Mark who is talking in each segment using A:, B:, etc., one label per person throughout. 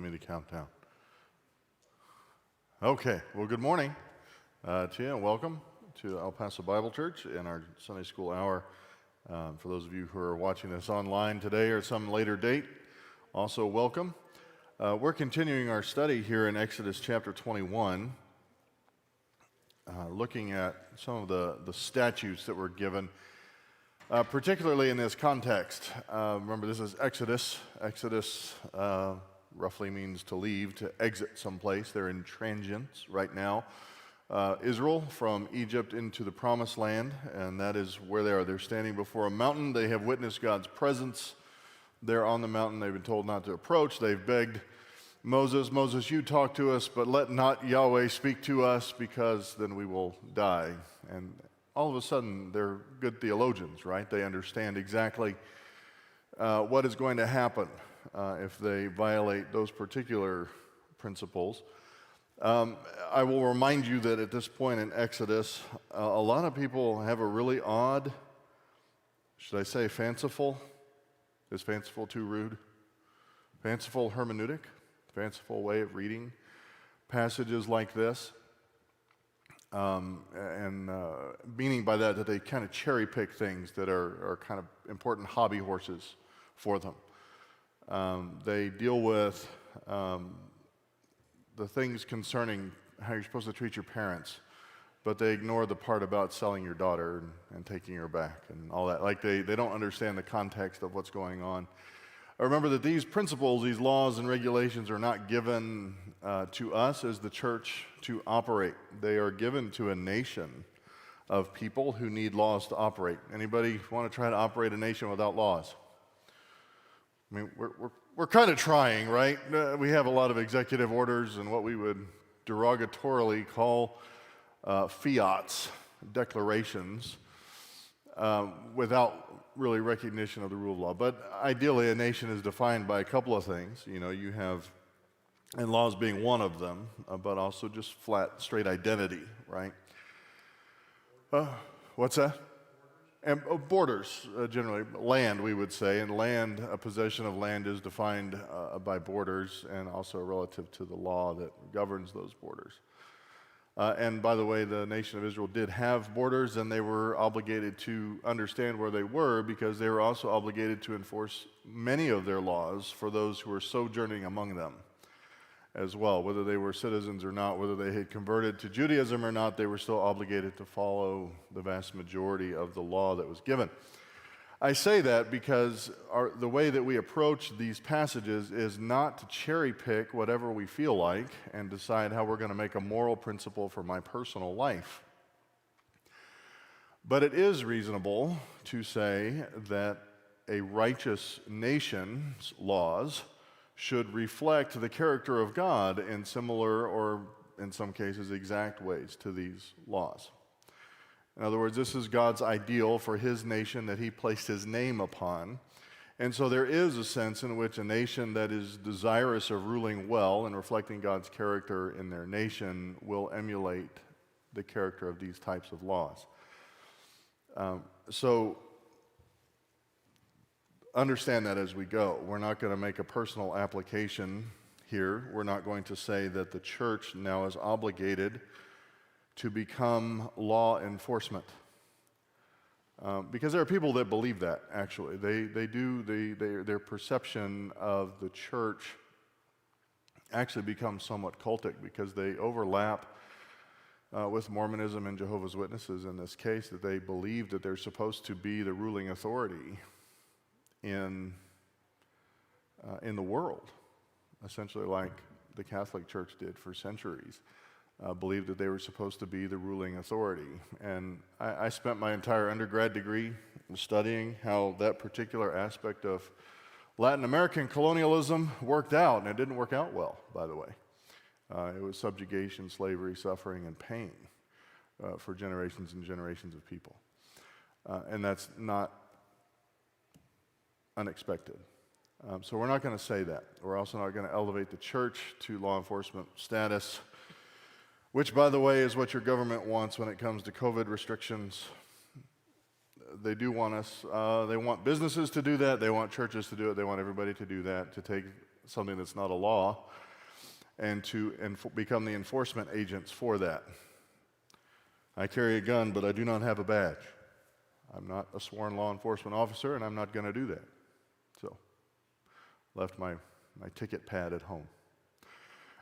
A: Me to count down. Okay, well, good morning to you, and welcome to El Paso Bible Church in our Sunday School hour. For those of you who are watching this online today or some later date, also welcome. We're continuing our study here in Exodus chapter 21, looking at some of the statutes that were given, particularly in this context. Remember, this is Exodus. Exodus roughly means to leave, to exit someplace. They're in transience right now. Israel from Egypt into the Promised Land, and that is where they are. They're standing before a mountain. They have witnessed God's presence. They're on the mountain. They've been told not to approach. They've begged Moses, you talk to us, but let not Yahweh speak to us, because then we will die. And all of a sudden, they're good theologians, right? They understand exactly what is going to happen if they violate those particular principles. I will remind you that at this point in Exodus, a lot of people have a really odd, should I say fanciful? Is fanciful too rude? Fanciful hermeneutic, fanciful way of reading passages like this. Meaning by that they kind of cherry pick things that are kind of important hobby horses for them. They deal with the things concerning how you're supposed to treat your parents, but they ignore the part about selling your daughter and taking her back and all that. Like they don't understand the context of what's going on. Remember that these principles, these laws and regulations are not given to us as the church to operate. They are given to a nation of people who need laws to operate. Anybody want to try to operate a nation without laws? I mean, we're kind of trying, right? We have a lot of executive orders and what we would derogatorily call fiats, declarations, without really recognition of the rule of law. But ideally, a nation is defined by a couple of things. You know, you have, and laws being one of them, but also just flat, straight identity, right? What's that? And borders, generally. Land, we would say. And land, a possession of land is defined by borders and also relative to the law that governs those borders. And by the way, the nation of Israel did have borders, and they were obligated to understand where they were, because they were also obligated to enforce many of their laws for those who were sojourning among them as well. Whether they were citizens or not, whether they had converted to Judaism or not, they were still obligated to follow the vast majority of the law that was given. I say that because the way that we approach these passages is not to cherry pick whatever we feel like and decide how we're going to make a moral principle for my personal life. But it is reasonable to say that a righteous nation's laws should reflect the character of God in similar, or in some cases exact ways to these laws. In other words, this is God's ideal for his nation that he placed his name upon. And so there is a sense in which a nation that is desirous of ruling well and reflecting God's character in their nation will emulate the character of these types of laws. So understand that as we go. We're not going to make a personal application here. We're not going to say that the church now is obligated to become law enforcement. Because there are people that believe that, actually. Their perception of the church actually becomes somewhat cultic, because they overlap with Mormonism and Jehovah's Witnesses in this case, that they believe that they're supposed to be the ruling authority in the world, essentially like the Catholic Church did for centuries. Believed that they were supposed to be the ruling authority. And I spent my entire undergrad degree studying how that particular aspect of Latin American colonialism worked out, and it didn't work out well, by the way. It was subjugation, slavery, suffering, and pain for generations and generations of people. And that's not unexpected. So we're not going to say that. We're also not going to elevate the church to law enforcement status, which, by the way, is what your government wants when it comes to COVID restrictions. They do want us, they want businesses to do that, they want churches to do it, they want everybody to do that, to take something that's not a law, and to become the enforcement agents for that. I carry a gun, but I do not have a badge. I'm not a sworn law enforcement officer, and I'm not going to do that. So, left my ticket pad at home.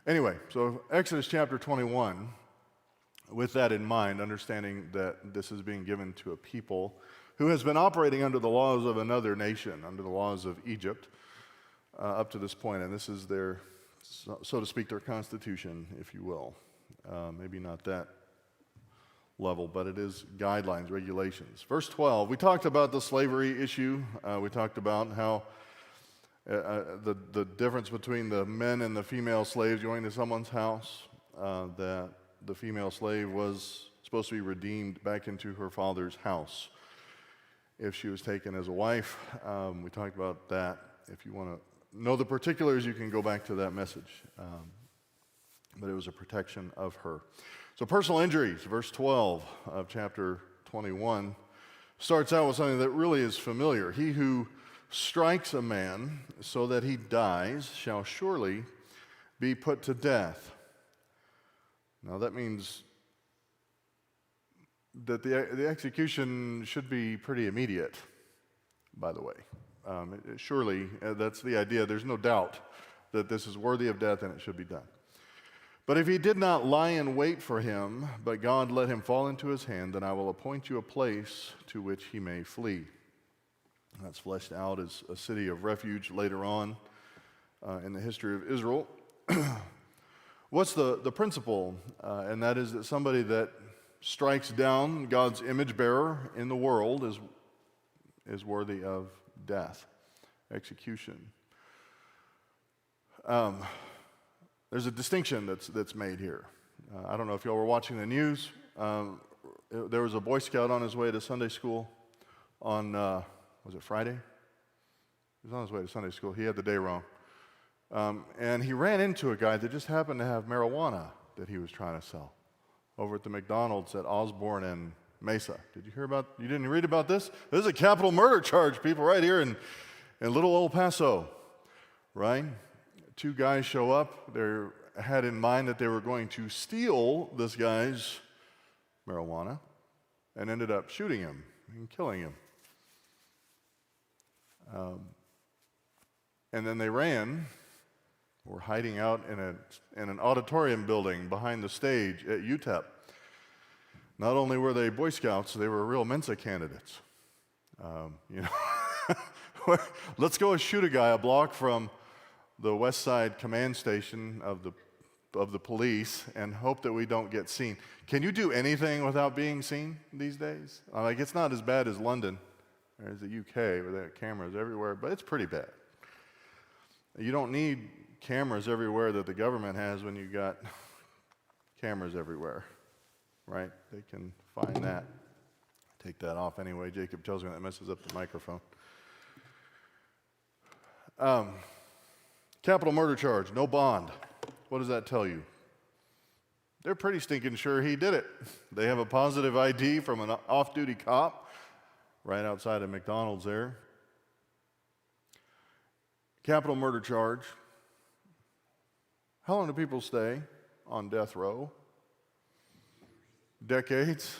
A: Anyway, so Exodus chapter 21, with that in mind, understanding that this is being given to a people who has been operating under the laws of another nation, under the laws of Egypt, up to this point, and this is their, so to speak, their constitution, if you will. Maybe not that level, but it is guidelines, regulations. Verse 12, we talked about the slavery issue. We talked about how the difference between the men and the female slaves going to someone's house, that the female slave was supposed to be redeemed back into her father's house if she was taken as a wife. We talked about that. If you want to know the particulars, you can go back to that message. But it was a protection of her. So personal injuries, verse 12 of chapter 21, starts out with something that really is familiar. He who strikes a man so that he dies shall surely be put to death. Now that means that the execution should be pretty immediate, by the way. Surely, that's the idea. There's no doubt that this is worthy of death and it should be done. But if he did not lie in wait for him, but God let him fall into his hand, then I will appoint you a place to which he may flee. That's fleshed out as a city of refuge later on in the history of Israel. What's the principle? And that is that somebody that strikes down God's image bearer in the world is worthy of death, execution. There's a distinction that's made here. I don't know if y'all were watching the news. There was a Boy Scout on his way to Sunday school on, was it Friday? He was on his way to Sunday school. He had the day wrong. And he ran into a guy that just happened to have marijuana that he was trying to sell over at the McDonald's at Osborne and Mesa. You didn't read about this? This is a capital murder charge, people, right here in little old Paso, right? Two guys show up. They had in mind that they were going to steal this guy's marijuana and ended up shooting him and killing him. And then they ran, were hiding out in an auditorium building behind the stage at UTEP. Not only were they Boy Scouts, they were real Mensa candidates. Let's go shoot a guy a block from the West Side command station of the police and hope that we don't get seen. Can you do anything without being seen these days? Like, it's not as bad as London or as the UK where they have cameras everywhere, but it's pretty bad. You don't need cameras everywhere that the government has when you got cameras everywhere, right? They can find that. Take that off anyway. Jacob tells me that messes up the microphone. Capital murder charge, no bond. What does that tell you? They're pretty stinking sure he did it. They have a positive ID from an off-duty cop right outside of McDonald's there. Capital murder charge. How long do people stay on death row? Decades.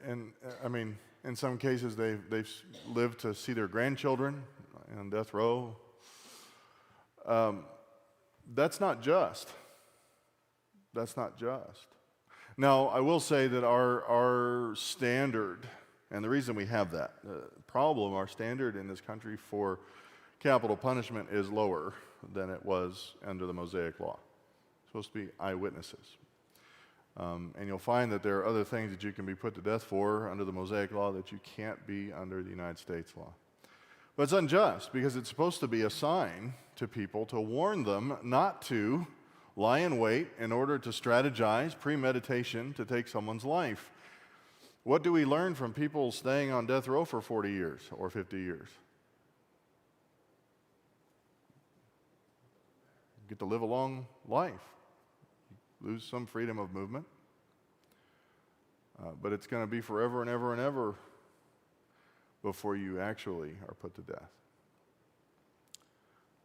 A: In some cases, they've lived to see their grandchildren on death row. That's not just. That's not just. Now, I will say that our standard, and the reason we have that problem, our standard in this country for capital punishment is lower than it was under the Mosaic Law. It's supposed to be eyewitnesses. And you'll find that there are other things that you can be put to death for under the Mosaic Law that you can't be under the United States law. But it's unjust because it's supposed to be a sign to people to warn them not to lie in wait in order to strategize, premeditation to take someone's life. What do we learn from people staying on death row for 40 years or 50 years? You get to live a long life. You lose some freedom of movement. But it's going to be forever and ever and ever before you actually are put to death.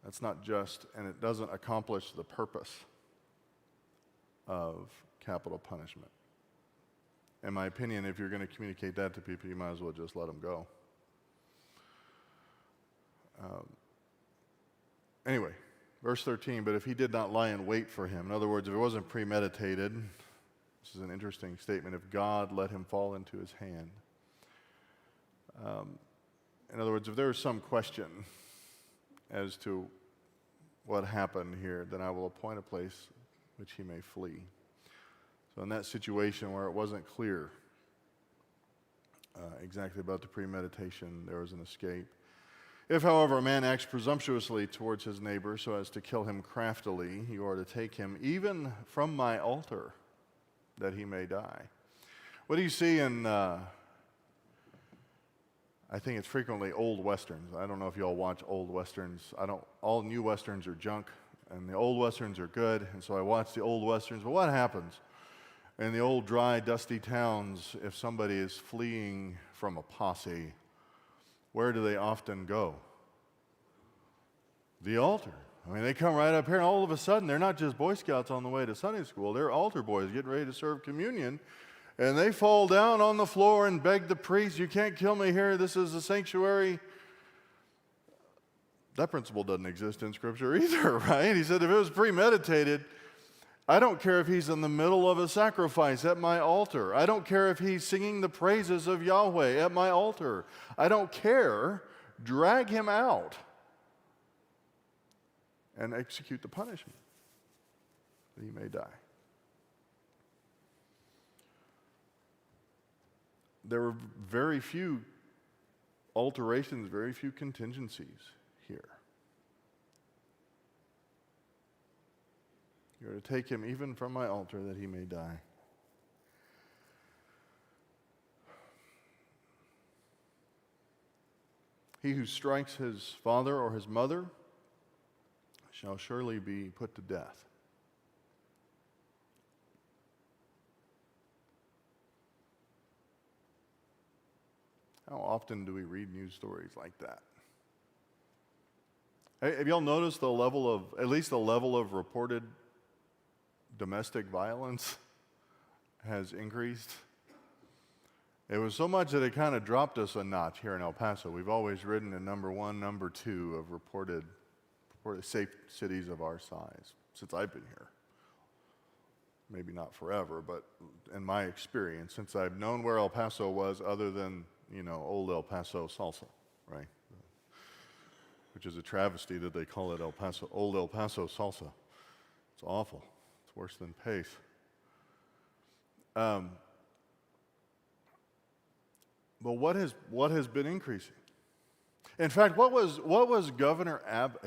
A: That's not just, and it doesn't accomplish the purpose of capital punishment. In my opinion, if you're going to communicate that to people, you might as well just let them go. Anyway, verse 13, but if he did not lie in wait for him, in other words, if it wasn't premeditated, this is an interesting statement, if God let him fall into his hand. In other words, if there is some question as to what happened here, then I will appoint a place which he may flee. So in that situation where it wasn't clear exactly about the premeditation, there was an escape. If, however, a man acts presumptuously towards his neighbor so as to kill him craftily, you are to take him even from my altar, that he may die. What do you see in, I think it's frequently old westerns. I don't know if you all watch old westerns. All new westerns are junk, and the old westerns are good, and so I watch the old westerns. But what happens in the old, dry, dusty towns if somebody is fleeing from a posse? Where do they often go? The altar. I mean, they come right up here, and all of a sudden, they're not just Boy Scouts on the way to Sunday school. They're altar boys getting ready to serve communion, and they fall down on the floor and beg the priest, you can't kill me here, this is a sanctuary. That principle doesn't exist in Scripture either, right? He said if it was premeditated, I don't care if he's in the middle of a sacrifice at my altar. I don't care if he's singing the praises of Yahweh at my altar. I don't care. Drag him out and execute the punishment that he may die. There were very few alterations, very few contingencies here. You are to take him even from my altar that he may die. He who strikes his father or his mother shall surely be put to death. How often do we read news stories like that? Have y'all noticed the level of, at least the level of reported domestic violence has increased? It was so much that it kind of dropped us a notch here in El Paso. We've always ridden in number 1, number 2 of reported safe cities of our size since I've been here. Maybe not forever, but in my experience, since I've known where El Paso was, other than, old El Paso salsa, right? Which is a travesty that they call it old El Paso salsa. It's awful. It's worse than Pace. But what has been increasing? In fact, what was Governor Abbott's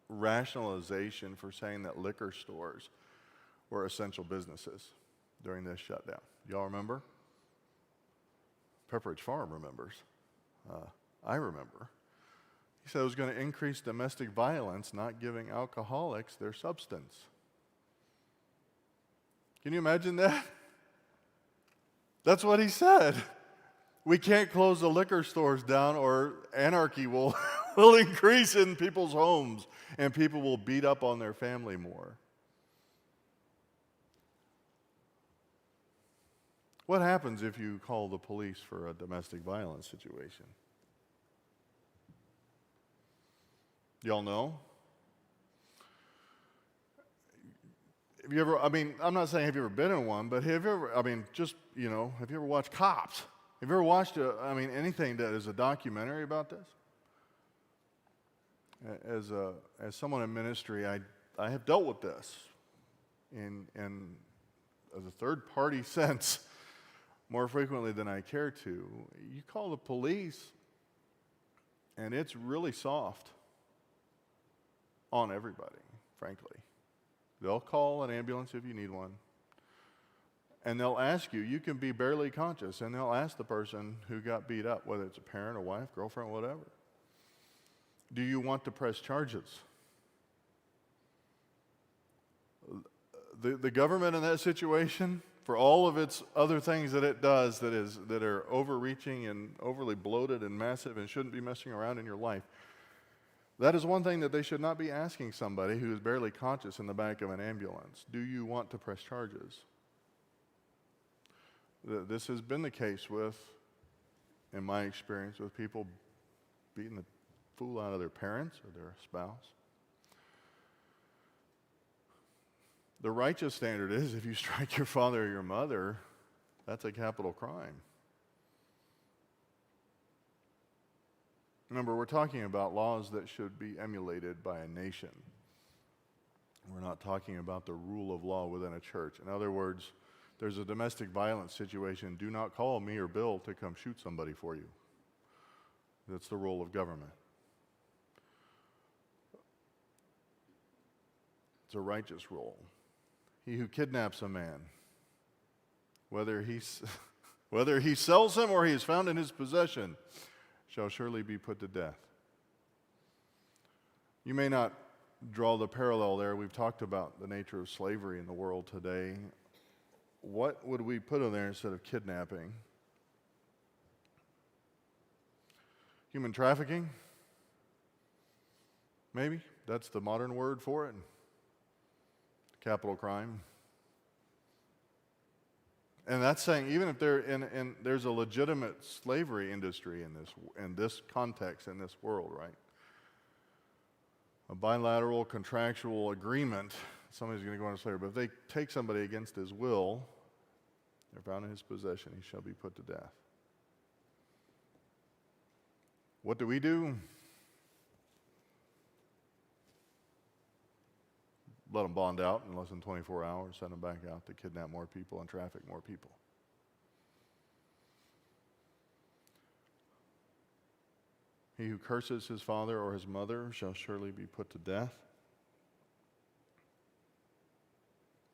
A: rationalization for saying that liquor stores were essential businesses during this shutdown? Y'all remember? Pepperidge Farm remembers. I remember. He said it was going to increase domestic violence, not giving alcoholics their substance. Can you imagine that? That's what he said. We can't close the liquor stores down or anarchy will increase in people's homes and people will beat up on their family more. What happens if you call the police for a domestic violence situation? Y'all know? Have you ever, I'm not saying have you ever been in one, but have you ever, have you ever watched Cops? Have you ever watched, anything that is a documentary about this? As someone in ministry, I have dealt with this in as a third-party sense more frequently than I care to. You call the police, and it's really soft on everybody, frankly. They'll call an ambulance if you need one. And they'll ask you can be barely conscious, and they'll ask the person who got beat up, whether it's a parent, a wife, girlfriend, whatever, do you want to press charges? The government in that situation, for all of its other things that it does that are overreaching and overly bloated and massive and shouldn't be messing around in your life, that is one thing that they should not be asking somebody who is barely conscious in the back of an ambulance. Do you want to press charges? This has been the case in my experience, with people beating the fool out of their parents or their spouse. The righteous standard is if you strike your father or your mother, that's a capital crime. Remember, we're talking about laws that should be emulated by a nation. We're not talking about the rule of law within a church. In other words, there's a domestic violence situation. Do not call me or Bill to come shoot somebody for you. That's the role of government. It's a righteous role. He who kidnaps a man, whether he sells him or he is found in his possession, shall surely be put to death. You may not draw the parallel there. We've talked about the nature of slavery in the world today. What would we put in there instead of kidnapping? Human trafficking? Maybe. That's the modern word for it. Capital crime. And that's saying even if there's a legitimate slavery industry in this context, in this world, right? A bilateral contractual agreement, somebody's going to go into slavery. But if they take somebody against his will, they're found in his possession, he shall be put to death. What do? Let them bond out in less than 24 hours, send them back out to kidnap more people and traffic more people. He who curses his father or his mother shall surely be put to death.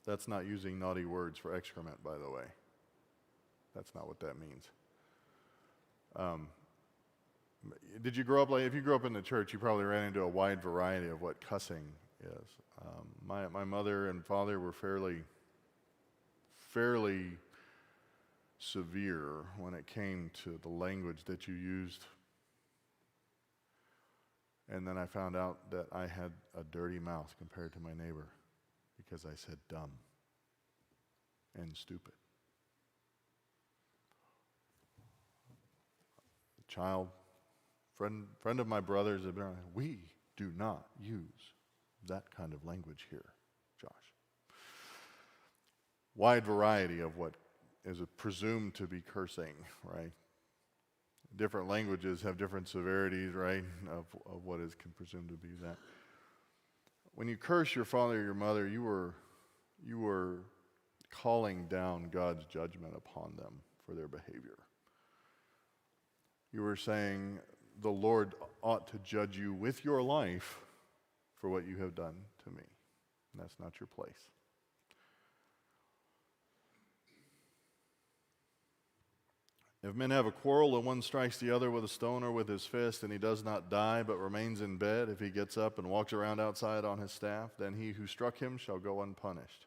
A: That's not using naughty words for excrement, by the way. That's not what that means. Did you grow up if you grew up in the church, you probably ran into a wide variety of what cussing is. My mother and father were fairly severe when it came to the language that you used. And then I found out that I had a dirty mouth compared to my neighbor because I said dumb and stupid. Friend of my brother's, we do not use that kind of language here, Josh. Wide variety of what is presumed to be cursing, right? Different languages have different severities, right, of what is presumed to be that. When you curse your father or your mother, you were calling down God's judgment upon them for their behavior. You were saying, the Lord ought to judge you with your life for what you have done to me. And that's not your place. If men have a quarrel and one strikes the other with a stone or with his fist, and he does not die but remains in bed, if he gets up and walks around outside on his staff, then he who struck him shall go unpunished.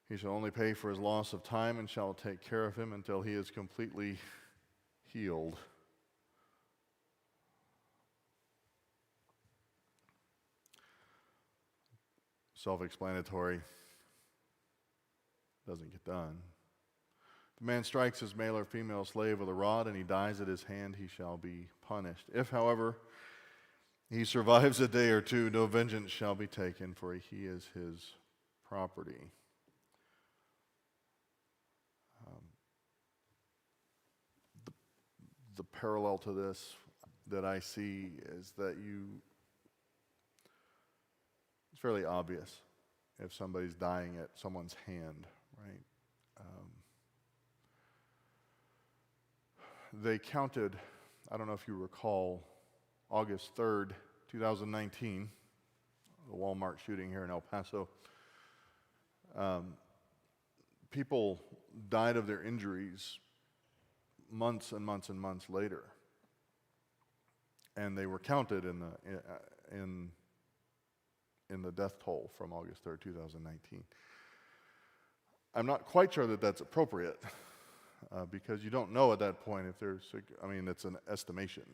A: He shall only pay for his loss of time and shall take care of him until he is completely healed. Self-explanatory. Doesn't get done. If a man strikes his male or female slave with a rod and he dies at his hand, he shall be punished. If, however, he survives a day or two, no vengeance shall be taken, for he is his property. The parallel to this that I see is that it's fairly obvious if somebody's dying at someone's hand, right? They counted, I don't know if you recall, August 3rd, 2019, the Walmart shooting here in El Paso. People died of their injuries months and months and months later. And they were counted in the death toll from August 3rd, 2019. I'm not quite sure that that's appropriate because you don't know at that point if they're sick. I mean, it's an estimation.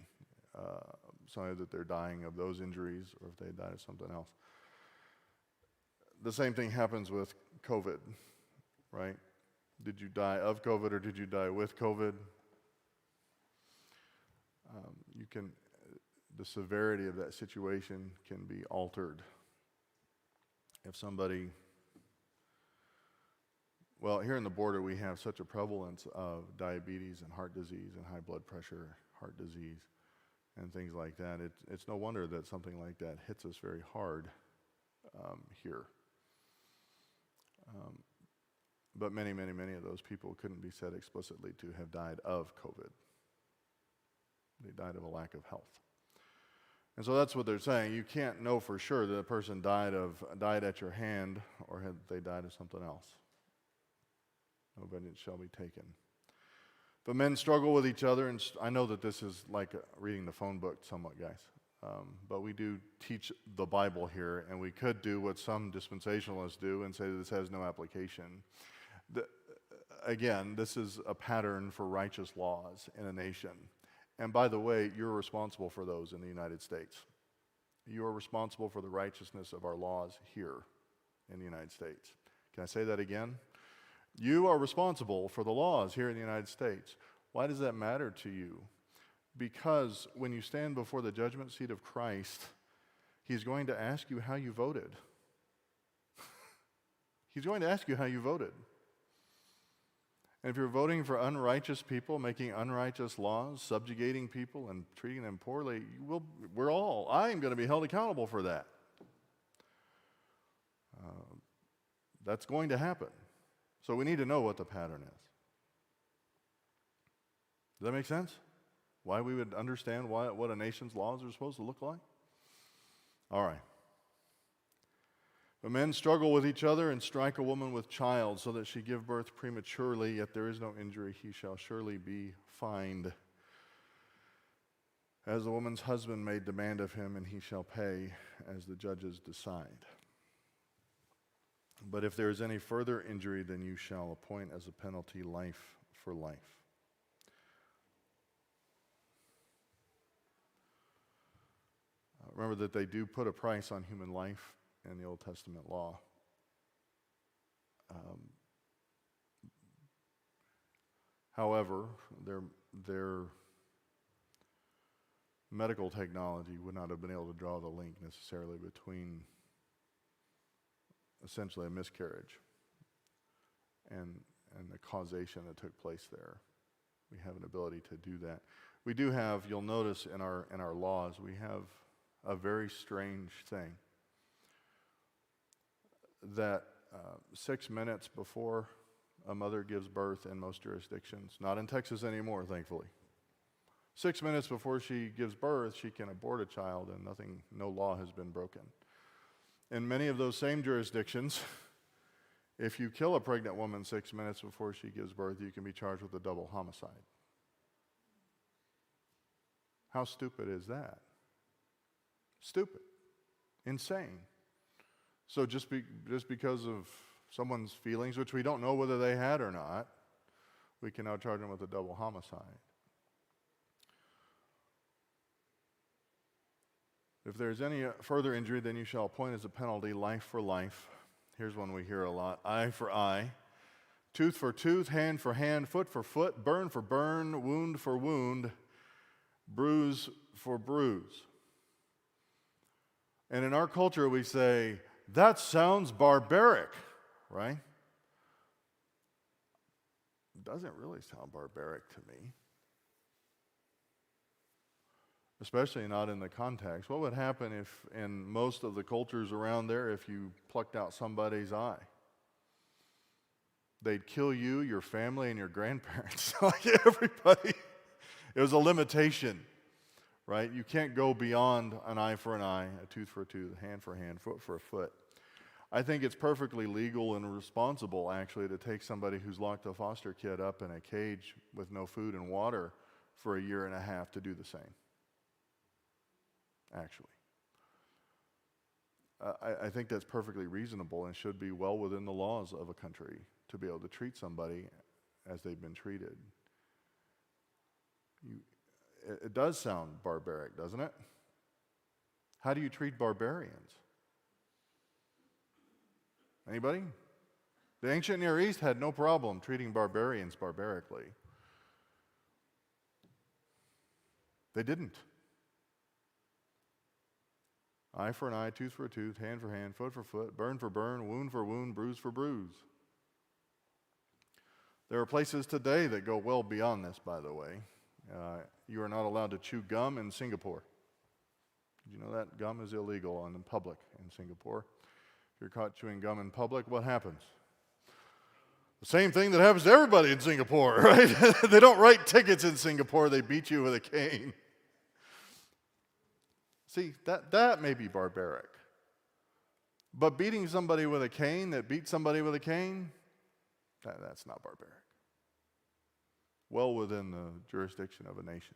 A: Something that they're dying of those injuries or if they died of something else. The same thing happens with COVID, right? Did you die of COVID or did you die with COVID? The severity of that situation can be altered. If somebody, well, here in the border we have such a prevalence of diabetes and heart disease and high blood pressure, heart disease, and things like that. It's no wonder that something like that hits us very hard here. But many, many, many of those people couldn't be said explicitly to have died of COVID. They died of a lack of health. And so that's what they're saying. You can't know for sure that a person died at your hand or had they died of something else. No vengeance shall be taken. But men struggle with each other, and I know that this is like reading the phone book somewhat, guys. But we do teach the Bible here, and we could do what some dispensationalists do and say that this has no application. Again, this is a pattern for righteous laws in a nation. And by the way, you're responsible for those in the United States. You are responsible for the righteousness of our laws here in the United States. Can I say that again? You are responsible for the laws here in the United States. Why does that matter to you? Because when you stand before the judgment seat of Christ, He's going to ask you how you voted. He's going to ask you how you voted. And if you're voting for unrighteous people, making unrighteous laws, subjugating people and treating them poorly, I am going to be held accountable for that. That's going to happen. So we need to know what the pattern is. Does that make sense? Why we would understand what a nation's laws are supposed to look like? All right. But men struggle with each other and strike a woman with child so that she give birth prematurely, yet there is no injury. He shall surely be fined. As the woman's husband made demand of him, and he shall pay as the judges decide. But if there is any further injury, then you shall appoint as a penalty life for life. Remember that they do put a price on human life in the Old Testament law. However, their medical technology would not have been able to draw the link necessarily between essentially a miscarriage and the causation that took place there. We have an ability to do that. We do have, you'll notice in our laws, we have a very strange thing that 6 minutes before a mother gives birth in most jurisdictions, not in Texas anymore, thankfully. 6 minutes before she gives birth, she can abort a child and no law has been broken. In many of those same jurisdictions, if you kill a pregnant woman 6 minutes before she gives birth, you can be charged with a double homicide. How stupid is that? Stupid. Insane. So just because of someone's feelings, which we don't know whether they had or not, we can now charge them with a double homicide. If there's any further injury, then you shall appoint as a penalty life for life. Here's one we hear a lot. Eye for eye, tooth for tooth, hand for hand, foot for foot, burn for burn, wound for wound, bruise for bruise. And in our culture we say, that sounds barbaric, right? It doesn't really sound barbaric to me. Especially not in the context. What would happen if, in most of the cultures around there, if you plucked out somebody's eye? They'd kill you, your family, and your grandparents. Like everybody. It was a limitation, right? You can't go beyond an eye for an eye, a tooth for a tooth, hand for a hand, foot for a foot. I think it's perfectly legal and responsible, actually, to take somebody who's locked a foster kid up in a cage with no food and water for a year and a half to do the same. Actually. I think that's perfectly reasonable and should be well within the laws of a country to be able to treat somebody as they've been treated. It does sound barbaric, doesn't it? How do you treat barbarians? Anybody? The ancient Near East had no problem treating barbarians barbarically. They didn't. Eye for an eye, tooth for a tooth, hand for hand, foot for foot, burn for burn, wound for wound, bruise for bruise. There are places today that go well beyond this, by the way. You are not allowed to chew gum in Singapore. Did you know that? Gum is illegal in public in Singapore. If you're caught chewing gum in public, what happens? The same thing that happens to everybody in Singapore, right? They don't write tickets in Singapore, they beat you with a cane. See, that may be barbaric. But beating somebody with a cane that beats somebody with a cane, that's not barbaric. Well within the jurisdiction of a nation.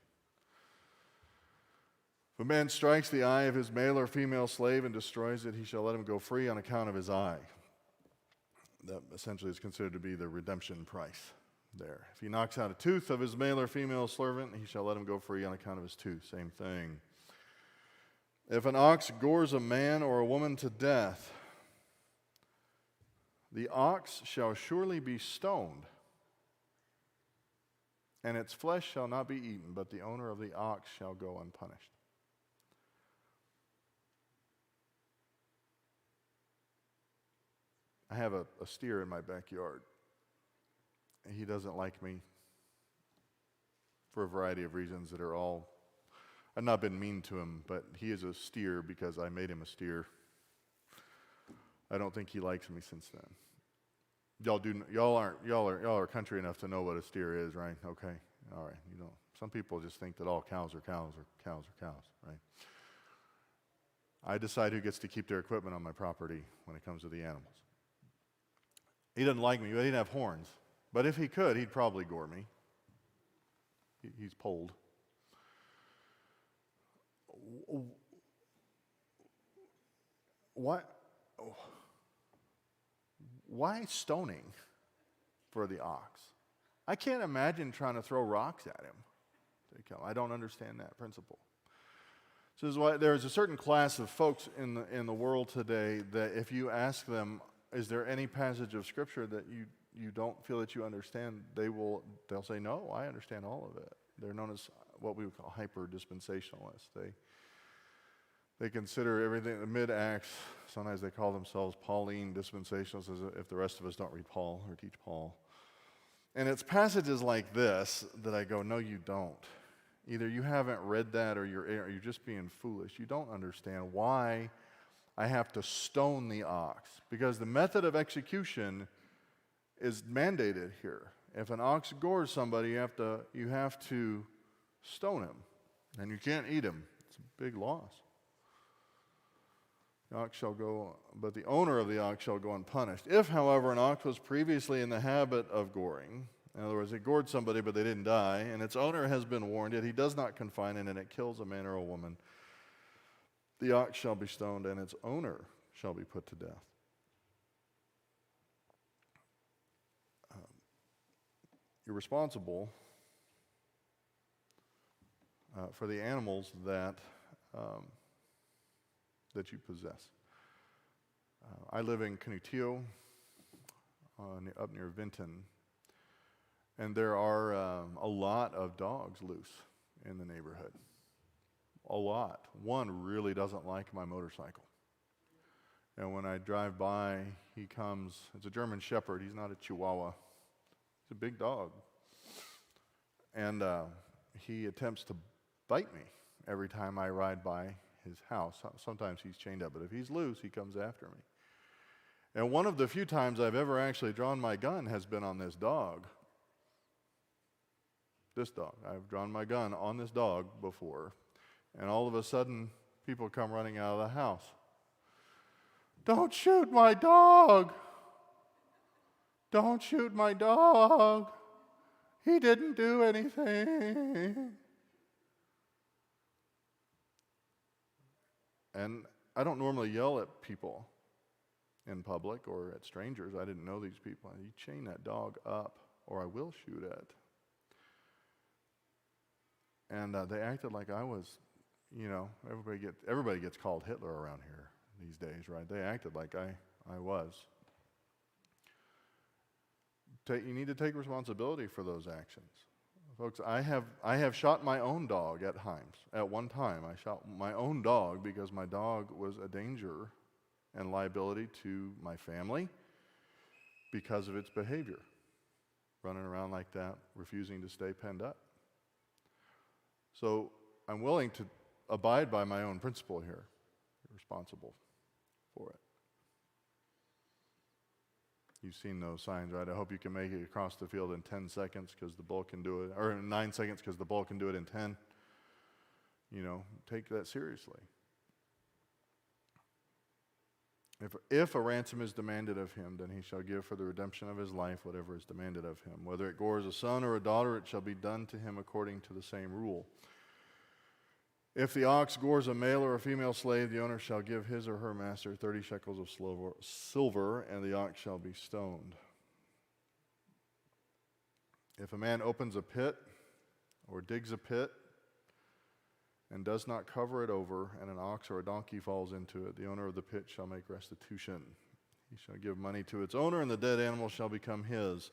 A: If a man strikes the eye of his male or female slave and destroys it, he shall let him go free on account of his eye. That essentially is considered to be the redemption price there. If he knocks out a tooth of his male or female servant, he shall let him go free on account of his tooth. Same thing. If an ox gores a man or a woman to death, the ox shall surely be stoned, and its flesh shall not be eaten, but the owner of the ox shall go unpunished. I have a steer in my backyard. He doesn't like me for a variety of reasons that are all, I've not been mean to him, but he is a steer because I made him a steer. I don't think he likes me since then. Y'all are country enough to know what a steer is, right? Okay, all right. You know, some people just think that all cows are cows, right? I decide who gets to keep their equipment on my property when it comes to the animals. He doesn't like me, but he didn't have horns. But if he could, he'd probably gore me. He's polled. Why stoning for the ox? I can't imagine trying to throw rocks at him. I don't understand that principle. So this is why there's a certain class of folks in the world today that if you ask them, is there any passage of Scripture that you don't feel that you understand, they'll say, no, I understand all of it. They're known as what we would call hyper-dispensationalists. They consider everything, the mid-Acts, sometimes they call themselves Pauline dispensationalists, as if the rest of us don't read Paul or teach Paul. And it's passages like this that I go, no, you don't. Either you haven't read that or you're just being foolish. You don't understand why I have to stone the ox. Because the method of execution is mandated here. If an ox gores somebody, you have to stone him. And you can't eat him. It's a big loss. The ox shall go, but the owner of the ox shall go unpunished. If, however, an ox was previously in the habit of goring, in other words, it gored somebody but they didn't die, and its owner has been warned, yet he does not confine it, and it kills a man or a woman, the ox shall be stoned, and its owner shall be put to death. You're responsible for the animals that you possess. I live in Canutillo, up near Vinton, and there are a lot of dogs loose in the neighborhood. A lot. One really doesn't like my motorcycle. And when I drive by, he comes, it's a German Shepherd, he's not a Chihuahua. He's a big dog. And he attempts to bite me every time I ride by his house. Sometimes he's chained up, but if he's loose, he comes after me. And one of the few times I've ever actually drawn my gun has been on this dog. This dog. I've drawn my gun on this dog before, and all of a sudden, people come running out of the house. Don't shoot my dog! Don't shoot my dog! He didn't do anything. And I don't normally yell at people, in public or at strangers. I didn't know these people. You chain that dog up or I will shoot it. And they acted like I was, everybody gets called Hitler around here these days, right? They acted like I was. You need to take responsibility for those actions. Folks, I have shot my own dog at times. At one time, I shot my own dog because my dog was a danger and liability to my family because of its behavior. Running around like that, refusing to stay penned up. So I'm willing to abide by my own principle here. You're responsible for it. You've seen those signs, right? I hope you can make it across the field in 10 seconds because the bull can do it, or in 9 seconds because the bull can do it in 10. Take that seriously. If a ransom is demanded of him, then he shall give for the redemption of his life whatever is demanded of him. Whether it gores a son or a daughter, it shall be done to him according to the same rule. If the ox gores a male or a female slave, the owner shall give his or her master 30 shekels of silver, and the ox shall be stoned. If a man opens a pit or digs a pit and does not cover it over, and an ox or a donkey falls into it, the owner of the pit shall make restitution. He shall give money to its owner, and the dead animal shall become his.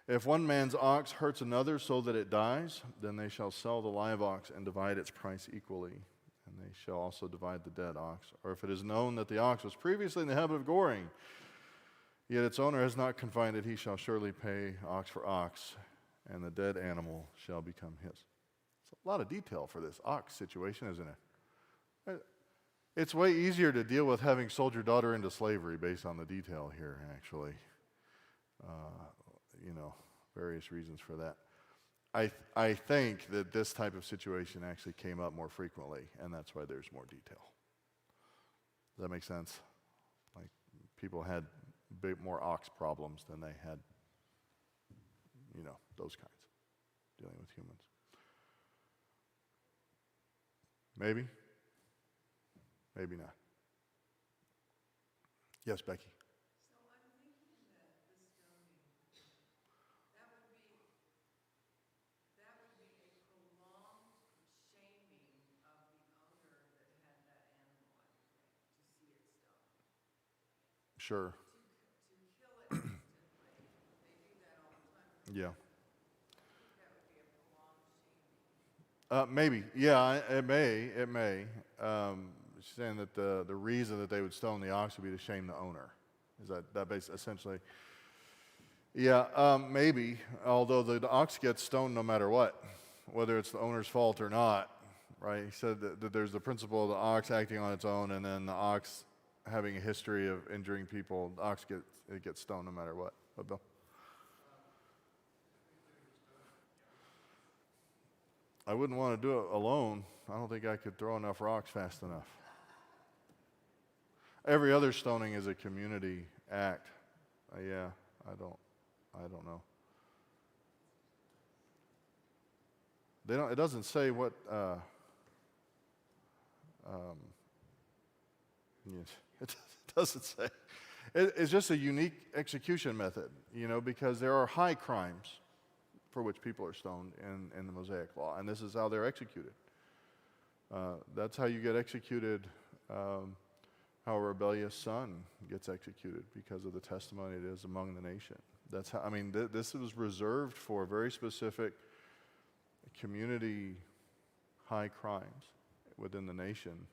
A: If one man's ox hurts another so that it dies, then they shall sell the live ox and divide its price equally, and they shall also divide the dead ox. Or if it is known that the ox was previously in the habit of goring, yet its owner has not confined it, he shall surely pay ox for ox, and the dead animal shall become his. It's a lot of detail for this ox situation, isn't it? It's way easier to deal with having sold your daughter into slavery based on the detail here, actually. Various reasons for that. I think that this type of situation actually came up more frequently, and that's why there's more detail. Does that make sense? Like, people had more ox problems than they had, those kinds, dealing with humans. Maybe. Maybe not. Yes, Becky. Sure.
B: To kill it instantly. They do that all the time.
A: Yeah.
B: I think that would be a prolonged shaming.
A: Maybe. Yeah, it may. She's saying that the reason that they would stone the ox would be to shame the owner. Is that essentially? Yeah, maybe. Although the ox gets stoned no matter what, whether it's the owner's fault or not, right? He said that there's the principle of the ox acting on its own, and then the ox having a history of injuring people. The ox gets stoned no matter what. What, Bill? I wouldn't want to do it alone. I don't think I could throw enough rocks fast enough. Every other stoning is a community act. Yeah, I don't know. It doesn't say what. Yes, it doesn't say. It's just a unique execution method, because there are high crimes for which people are stoned in the Mosaic Law, and this is how they're executed. That's how you get executed, how a rebellious son gets executed because of the testimony it is among the nation. That's how. This was reserved for very specific community high crimes within the nation.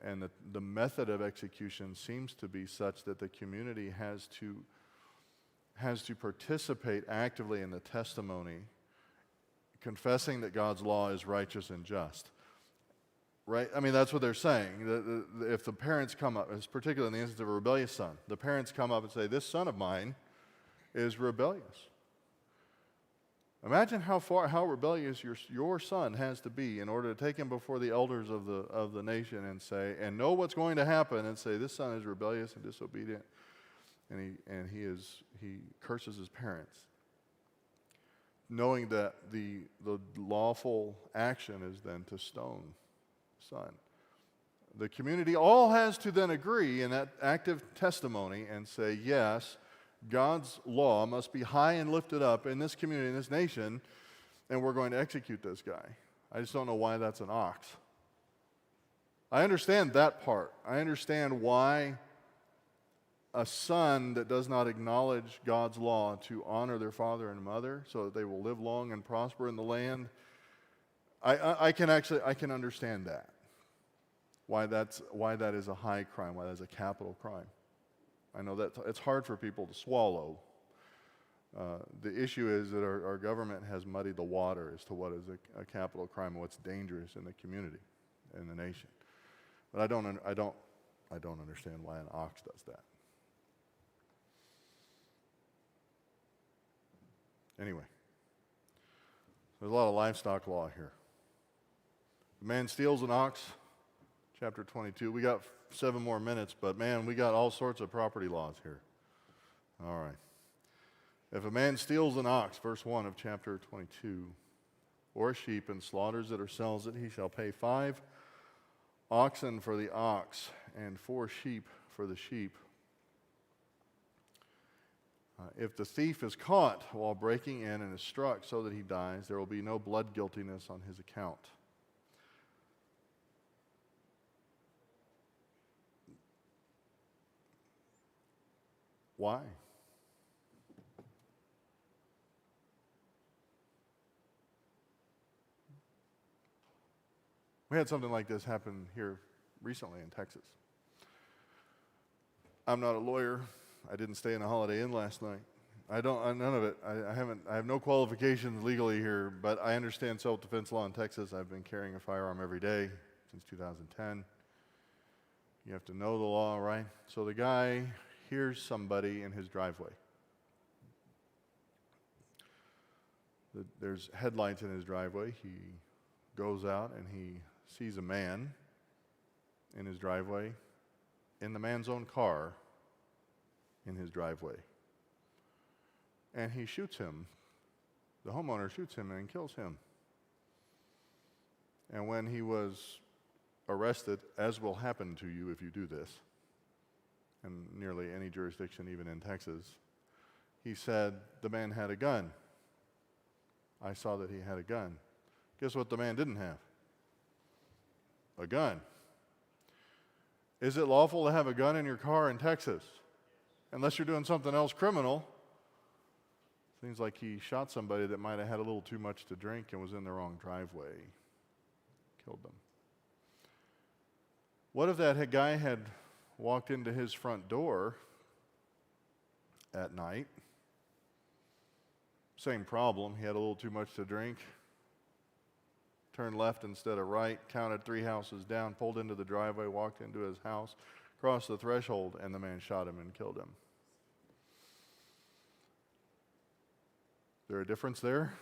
A: And the method of execution seems to be such that the community has to participate actively in the testimony, confessing that God's law is righteous and just. Right? That's what they're saying. If the parents come up, particularly in the instance of a rebellious son, the parents come up and say, "This son of mine is rebellious." Imagine how rebellious your son has to be in order to take him before the elders of the nation and know what's going to happen and say, "This son is rebellious and disobedient," and he curses his parents, knowing that the lawful action is then to stone the son. The community all has to then agree in that active testimony and say, yes, God's law must be high and lifted up in this community, in this nation, and we're going to execute this guy. I just don't know why that's an ox. I understand that part. I understand why a son that does not acknowledge God's law to honor their father and mother so that they will live long and prosper in the land, I can understand that. Why that is a high crime, why that is a capital crime. I know that it's hard for people to swallow. The issue is that our government has muddied the water as to what is a capital crime and what's dangerous in the community, in the nation. But I don't understand why an ox does that. Anyway, there's a lot of livestock law here. A man steals an ox, chapter 22. We got 7 more minutes, but man, we got all sorts of property laws here. All right. If a man steals an ox, verse 1 of chapter 22, or a sheep and slaughters it or sells it, he shall pay 5 oxen for the ox and 4 sheep for the sheep. If the thief is caught while breaking in and is struck so that he dies, there will be no blood guiltiness on his account. Why? We had something like this happen here recently in Texas. I'm not a lawyer. I didn't stay in a Holiday Inn last night. None of it. I have no qualifications legally here, but I understand self-defense law in Texas. I've been carrying a firearm every day since 2010. You have to know the law, right? So the guy hears somebody in his driveway. There's headlights in his driveway. He goes out and he sees a man in his driveway, in the man's own car, in his driveway. And he shoots him. The homeowner shoots him and kills him. And when he was arrested, as will happen to you if you do this, in nearly any jurisdiction, even in Texas, he said the man had a gun. I saw that he had a gun. Guess what the man didn't have? A gun. Is it lawful to have a gun in your car in Texas? Unless you're doing something else criminal. Seems like he shot somebody that might have had a little too much to drink and was in the wrong driveway. Killed them. What if that guy had walked into his front door at night? Same problem. He had a little too much to drink. Turned left instead of right, counted 3 houses down, pulled into the driveway, walked into his house, crossed the threshold, and the man shot him and killed him. Is there a difference there?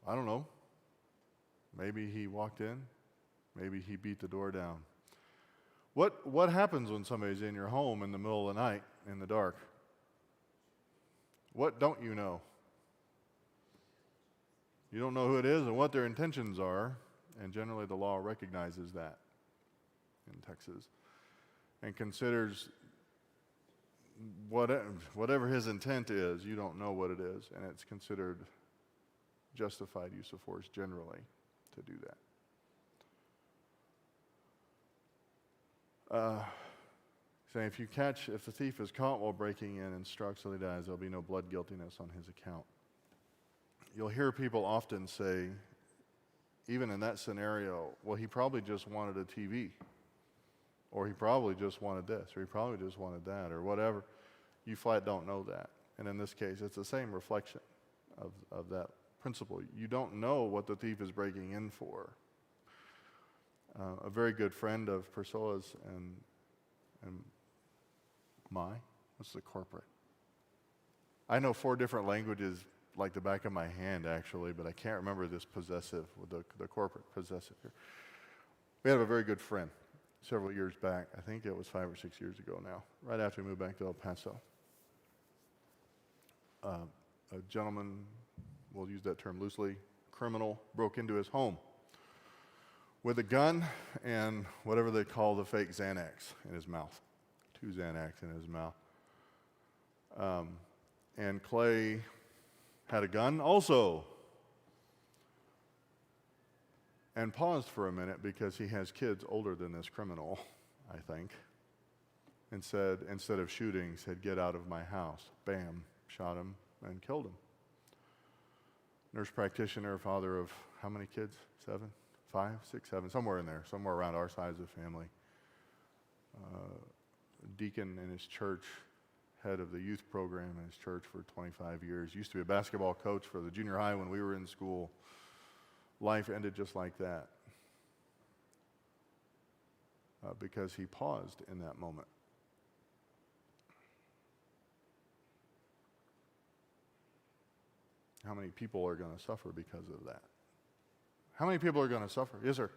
A: I don't know. Maybe he walked in. Maybe he beat the door down. What happens when somebody's in your home in the middle of the night, in the dark? What don't you know? You don't know who it is and what their intentions are, and generally the law recognizes that in Texas and considers whatever his intent is, you don't know what it is, and it's considered justified use of force generally to do that. Saying if the thief is caught while breaking in and struck so he dies, there'll be no blood guiltiness on his account. You'll hear people often say, even in that scenario, well, he probably just wanted a TV, or he probably just wanted this, or he probably just wanted that, or whatever. You flat don't know that. And in this case, it's the same reflection of that principle. You don't know what the thief is breaking in for. A very good friend of Priscilla's and what's the corporate? I know 4 different languages like the back of my hand, actually, but I can't remember this possessive, the corporate possessive here. We have a very good friend several years back. I think it was 5 or 6 years ago now, right after we moved back to El Paso. A gentleman, we'll use that term loosely, criminal broke into his home with a gun and whatever they call the fake Xanax in his mouth. 2 Xanax in his mouth. And Clay had a gun also. And paused for a minute because he has kids older than this criminal, I think. And said, instead of shooting, said, "Get out of my house." Bam, shot him and killed him. Nurse practitioner, father of how many kids? 7, 5, 6, 7, somewhere in there, somewhere around our size of family. Deacon in his church, head of the youth program in his church for 25 years. Used to be a basketball coach for the junior high when we were in school. Life ended just like that because he paused in that moment. How many people are going to suffer because of that? How many people are going to suffer? Yes, sir.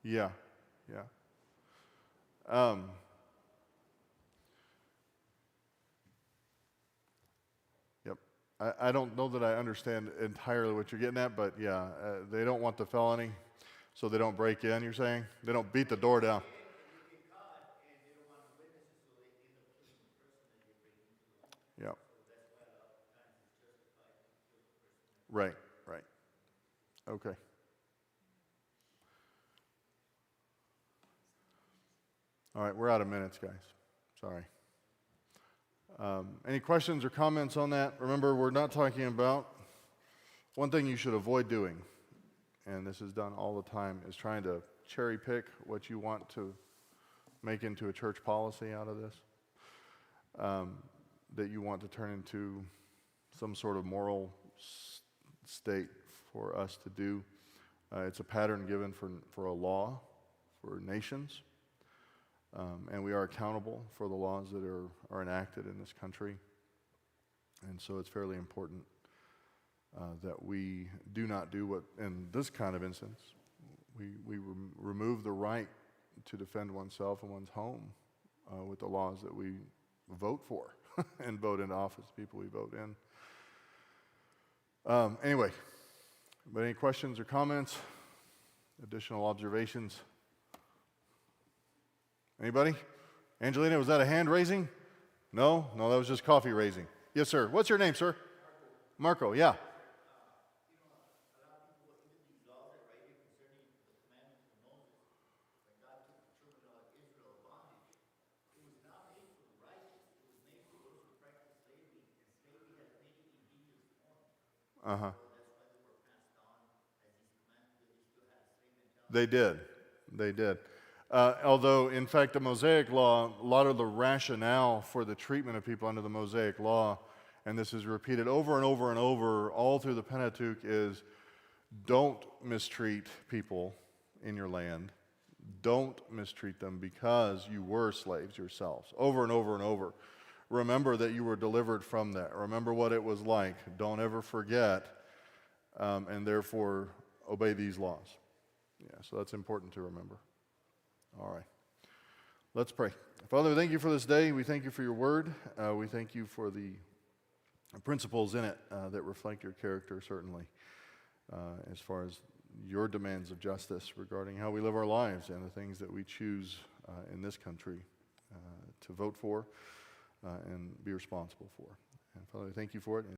A: Yeah, yeah. Yep. I don't know that I understand entirely what you're getting at, but yeah, they don't want the felony, so they don't break in, you're saying? They don't beat the door down. Yeah. Right, right. Okay. All right, we're out of minutes, guys. Sorry. Any questions or comments on that? Remember, we're not talking about one thing you should avoid doing, and this is done all the time, is trying to cherry pick what you want to make into a church policy out of this, that you want to turn into some sort of moral state for us to do. It's a pattern given for a law for nations. And we are accountable for the laws that are enacted in this country. And so it's fairly important that we do not do what, in this kind of instance, we remove the right to defend oneself and one's home with the laws that we vote for and vote into office, people we vote in. Anyway, but any questions or comments? Additional observations? Anybody? Angelina, was that a hand raising? No, that was just coffee raising. Yes, sir. What's your name, sir? Marco, yeah. Uh-huh. They did. They did. Although, in fact, the Mosaic Law, a lot of the rationale for the treatment of people under the Mosaic Law, and this is repeated over and over and over all through the Pentateuch, is don't mistreat people in your land. Don't mistreat them because you were slaves yourselves. Over and over and over. Remember that you were delivered from that. Remember what it was like. Don't ever forget, and therefore obey these laws. Yeah, so that's important to remember. All right. Let's pray. Father, we thank you for this day. We thank you for your word. We thank you for the principles in it that reflect your character, certainly, as far as your demands of justice regarding how we live our lives and the things that we choose in this country to vote for and be responsible for. And Father, we thank you for it.